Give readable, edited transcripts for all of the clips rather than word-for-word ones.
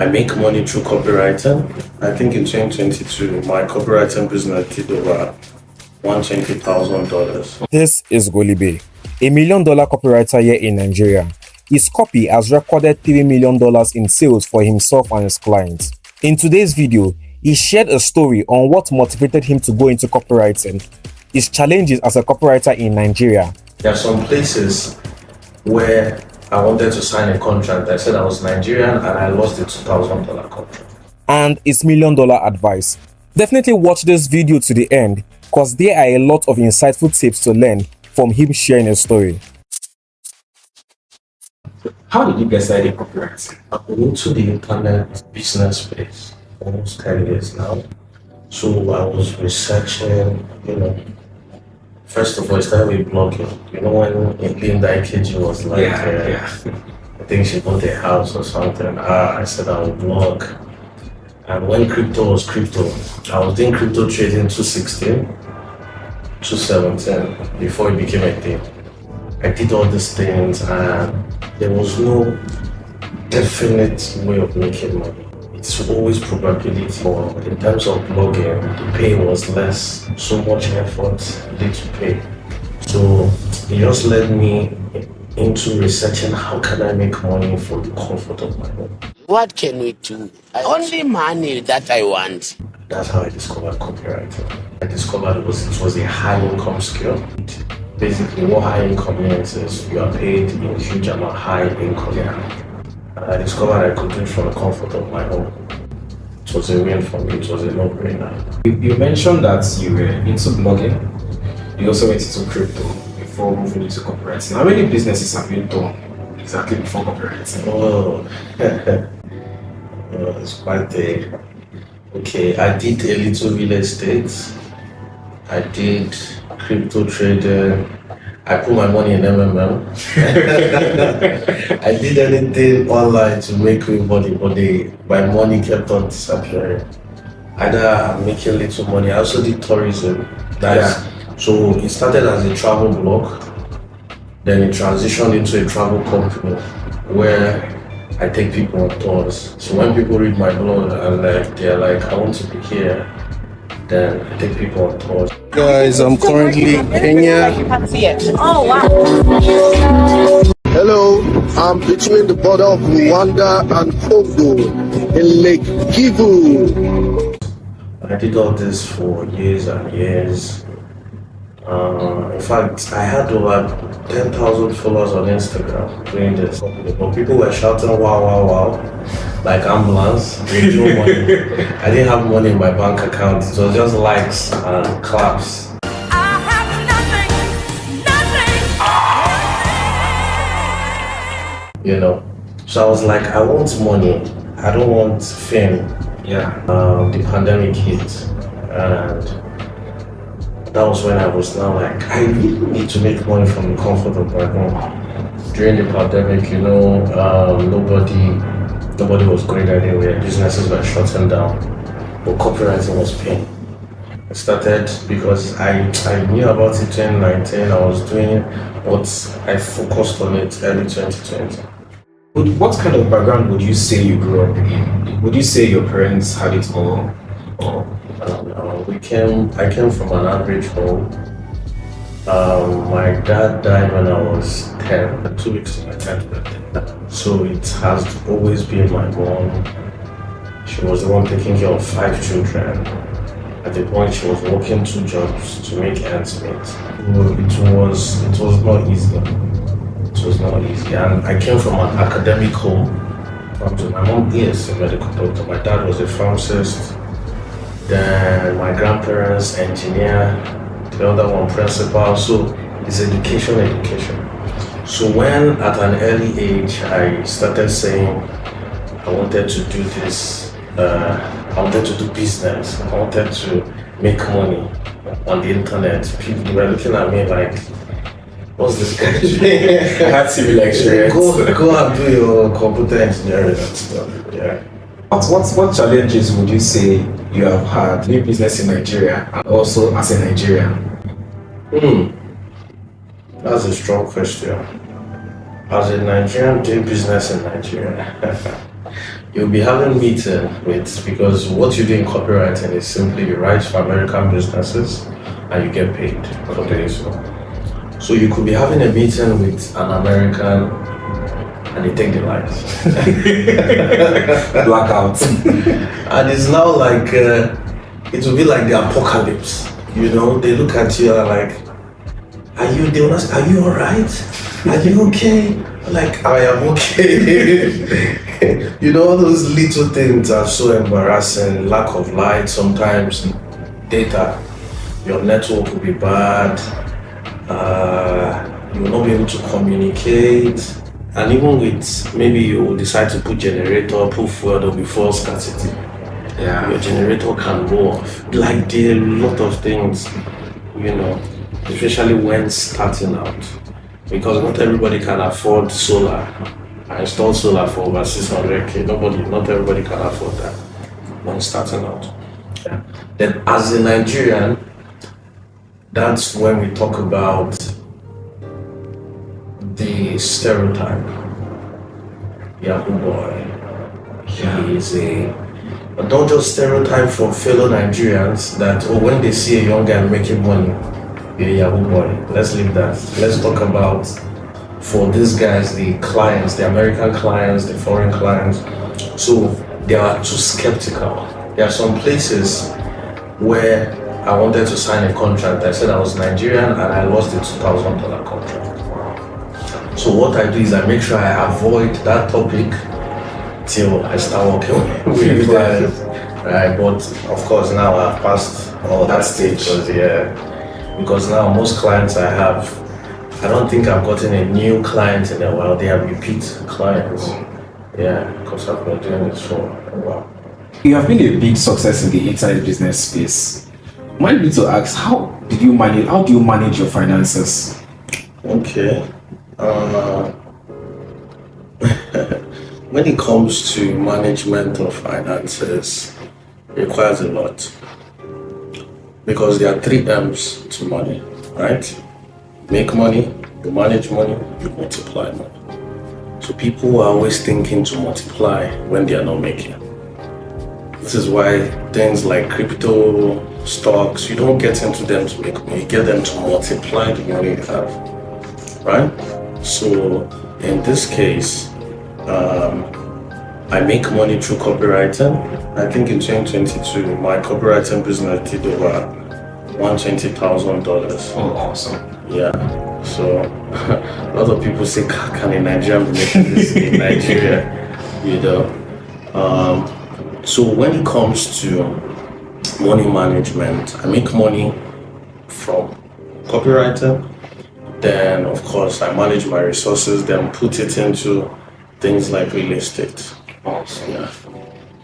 I make money through copywriting. I think in 2022, my copywriting business did over $120,000. This is Golibe, a $1 million copywriter here in Nigeria. His copy has recorded $3 million in sales for himself and his clients. In today's video, he shared a story on what motivated him to go into copywriting, his challenges as a copywriter in Nigeria. There are some places where I wanted to sign a contract. I said I was Nigerian and I lost the $2,000 contract. And his $1 million advice. Definitely watch this video to the end because there are a lot of insightful tips to learn from him sharing his story. How did you get started copywriting? I've been into the internet business space almost 10 years now. So I was researching, first of all, I started with blogging. When Linda Ikeji was like, I think she bought a house or something. I said I would blog. And when crypto was crypto, I was doing crypto trading 2016, 2017, before it became a thing. I did all these things and there was no definite way of making money. It's always probability. But in terms of blogging, the pay was less, so much effort, little pay. So it just led me into researching how can I make money for the comfort of my home. What can we do? Only money that I want. That's how I discovered copywriting. I discovered it was a high income skill. Basically, what high income means is you are paid in a huge amount high income. And I discovered I could do it from the comfort of my home. It was a win for me, it was a no-brainer. You mentioned that you were into blogging. You also went into crypto before moving into copywriting. How many businesses have you done exactly before copywriting? It's quite a... Okay, I did a little real estate. I did crypto trading. I put my money in MMM. I did anything online to make me money, but my money kept on disappearing. Either I'm making little money. I also did tourism. So it started as a travel blog, then it transitioned into a travel company where I take people on tours. So when people read my blog and they're like, I want to be here, then I take people on tours. Guys, I'm currently in Kenya. Oh wow! Hello, I'm between the border of Rwanda and Congo in Lake Kivu. I did all this for years and years. In fact, I had over 10,000 followers on Instagram doing this. But people were shouting, wow, wow, wow, like ambulance, with no money. I didn't have money in my bank account. It was just likes and claps. I have nothing. So I was like, I want money. I don't want fame. The pandemic hit. And that was when I was now like, I really need to make money from the comfort of my home. During the pandemic, nobody was going anywhere. Businesses were shutting down, but copywriting was paying. I started because I knew about it in 2019. I was doing what I focused on it early 2020. What kind of background would you say you grew up in? Would you say your parents had it all? Or? I came from an average home. My dad died when I was 10, 2 weeks to my 10th birthday. So it has always been my mom. She was the one taking care of 5 children. At the point she was working 2 jobs to make ends meet. It was not easy. It was not easy. And I came from an academic home. My mom is a medical doctor. My dad was a pharmacist. Then my grandparents, engineer, the other one principal. So it's education. So when at an early age I started saying I wanted to do this, I wanted to do business, I wanted to make money on the internet, people were looking at me like, what's this guy doing? I had similar experience. Go and do your computer engineering and stuff. Yeah. What challenges would you say you have had doing business in Nigeria and also as a Nigerian? That's a strong question. As a Nigerian doing business in Nigeria, You'll be having meeting with, because what you do in copywriting is simply you write for American businesses and you get paid for doing so. So you could be having a meeting with an American and they take the lights. Blackout. And it's now like, it will be like the apocalypse. You know, they look at you and like, are you alright? Are you okay? Like, I am okay. You know, all those little things are so embarrassing. Lack of light sometimes, data, your network will be bad, you will not be able to communicate. And even with, maybe you will decide to put generator, put fuel, there will be fuel scarcity. Yeah. Your generator can go off. Like, there are a lot of things, you know, especially when starting out. Because not everybody can afford solar. I installed solar for over 600k. Not everybody can afford that when starting out. Yeah. Then as a Nigerian, that's when we talk about the stereotype. Yahoo boy. He is but not just stereotype for fellow Nigerians that when they see a young guy making money, a Yahoo boy. Let's leave that. Let's talk about, for these guys, the clients, the American clients, the foreign clients. So they are too skeptical. There are some places where I wanted to sign a contract. I said I was Nigerian and I lost the $2,000 contract. So what I do is I make sure I avoid that topic till I start working with clients. Right, but of course now I've passed all that stage. Because now most clients I have, I don't think I've gotten a new client in a while. They are repeat clients. Yeah, because I've been doing this for a while. You have been a big success in the internet business space. Might be to ask, how do you manage your finances? Okay. When it comes to management of finances, it requires a lot. Because there are 3 M's to money, right? Make money, you manage money, you multiply money. So people are always thinking to multiply when they are not making. This is why things like crypto, stocks, you don't get into them to make money, you get them to multiply the money you have, right? So in this case, I make money through copywriting. I think in 2022, my copywriting business did over $120,000. Oh, awesome. Yeah. So a lot of people say, can a Nigerian be making this in Nigeria? You know. So when it comes to money management, I make money from copywriting. Then of course I manage my resources, then put it into things like real estate. Awesome. Yeah.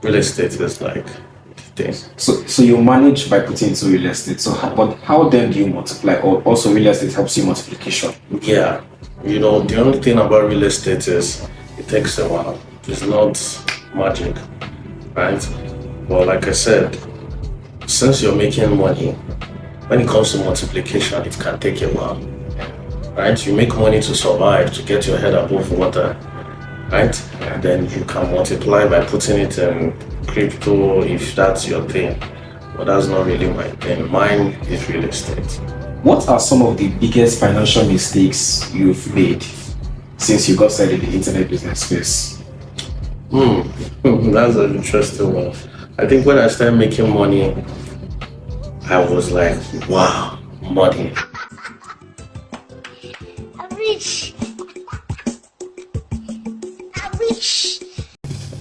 Real estate is like the thing. So you manage by putting into real estate. So how then do you multiply? Or also real estate helps you multiplication? Yeah. You know, the only thing about real estate is it takes a while. It's not magic, right? But like I said, since you're making money, when it comes to multiplication, it can take a while, right? You make money to survive, to get your head above water, right? And then you can multiply by putting it in crypto if that's your thing. But that's not really my thing. Mine is real estate. What are some of the biggest financial mistakes you've made since you got started in the internet business space? That's an interesting one. I think when I started making money, I was like, wow, money. I'm rich. I'm rich.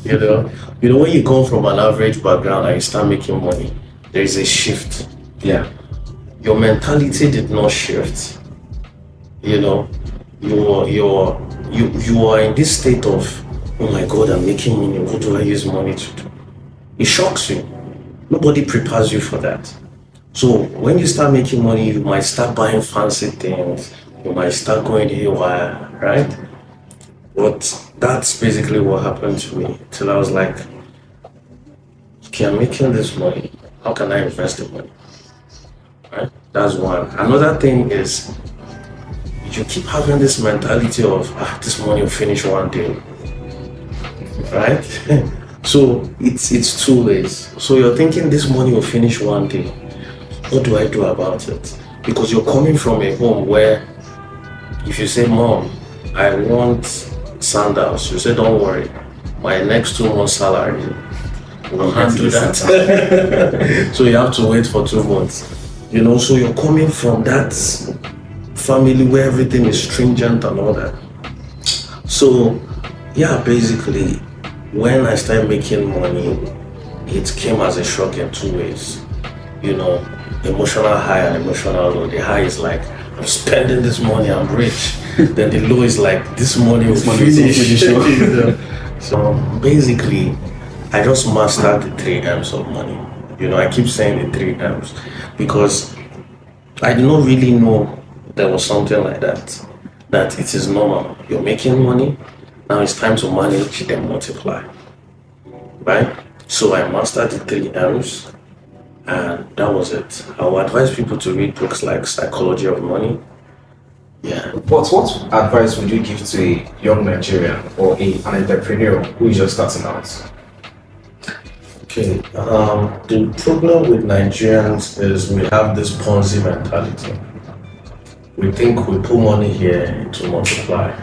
You know when you come from an average background and you start making money, there is a shift. Yeah. Your mentality did not shift. You know, you are in this state of, oh my God, I'm making money. What do I use money to do? It shocks you. Nobody prepares you for that. So when you start making money, you might start buying fancy things. You might start going haywire, right? But that's basically what happened to me. Till I was like, okay, I'm making this money. How can I invest the money? Right? That's one. Another thing is, you keep having this mentality of, this money will finish one day, right? So it's two ways. So you're thinking this money will finish one day. What do I do about it? Because you're coming from a home where if you say, Mom, I want sandals, you say, don't worry, my next 2 months salary will handle that. So you have to wait for 2 months. So you're coming from that family where everything is stringent and all that. So yeah, basically when I started making money, it came as a shock in 2 ways. Emotional high and emotional low. The high is like, I'm spending this money, I'm rich. Then the low is like, this money will finish. So basically, I just mastered the 3 M's of money. I keep saying the 3 M's because I did not really know there was something like that it is normal. You're making money, now it's time to manage, then multiply. Right? So I mastered the 3 M's. And that was it. I would advise people to read books like Psychology of Money. Yeah. But what advice would you give to a young Nigerian or an entrepreneur who is just starting out? Okay. The problem with Nigerians is we have this Ponzi mentality. We think we put money here to multiply.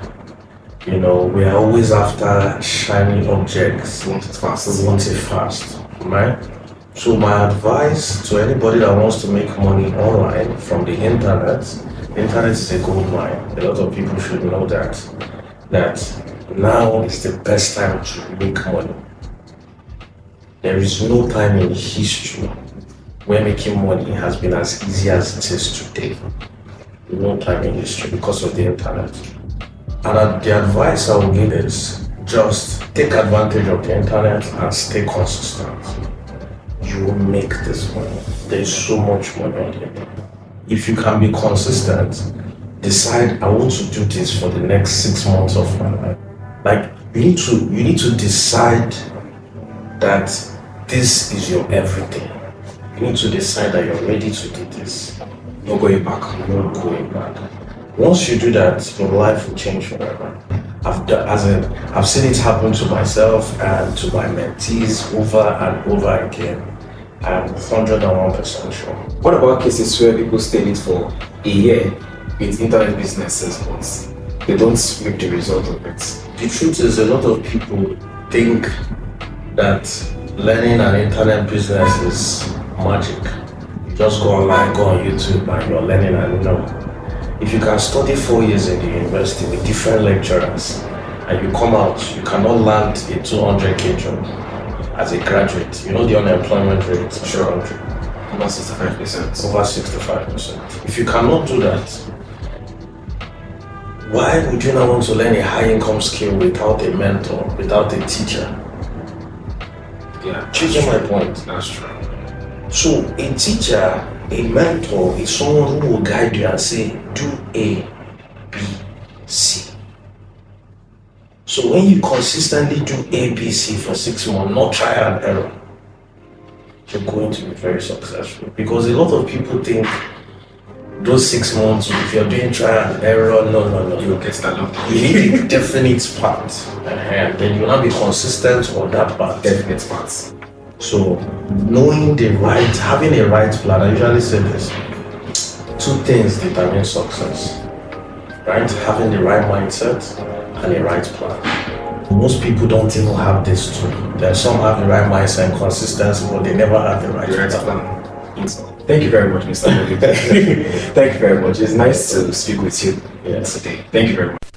We are always after shiny objects. We want it fast. We want it fast, right? So my advice to anybody that wants to make money online from the internet is a gold mine. A lot of people should know that now is the best time to make money. There is no time in history where making money has been as easy as it is today. No time in history because of the internet. And the advice I will give is just take advantage of the internet and stay consistent. You will make this money. There's so much money on the internet. If you can be consistent, decide I want to do this for the next 6 months of my life. Like you need to decide that this is your everything. You need to decide that you're ready to do this. No going back. No going back. Once you do that, your life will change forever. I've seen it happen to myself and to my mentees over and over again. I'm 101% sure. What about cases where people stay in it for a year with internet businesses, but they don't make the result of it? The truth is, a lot of people think that learning an internet business is magic. You just go online, go on YouTube, and you're learning and if you can study 4 years in the university with different lecturers and you come out, you cannot land a 200k job as a graduate. The unemployment rate, sure, Over 65%. over 65%. If you cannot do that, why would you not want to learn a high income skill without a mentor, without a teacher? Yeah, Do you get my point? that's true. So a teacher, a mentor is someone who will guide you and say, do A, B, C. So when you consistently do A, B, C for 6 months, not trial and error, you're going to be very successful. Because a lot of people think those 6 months, if you're doing trial and error, no. You'll get that long. You need a definite part, and then you'll not be consistent on that part. Definite parts. So knowing having a right plan, I usually say this, 2 things determine success, right? Having the right mindset and a right plan. Most people don't even have this too. There are some have the right mindset and consistency, but they never have the right plan. Thank you very much, Mr. Thank you very much. It's nice to speak with you today. Thank you very much.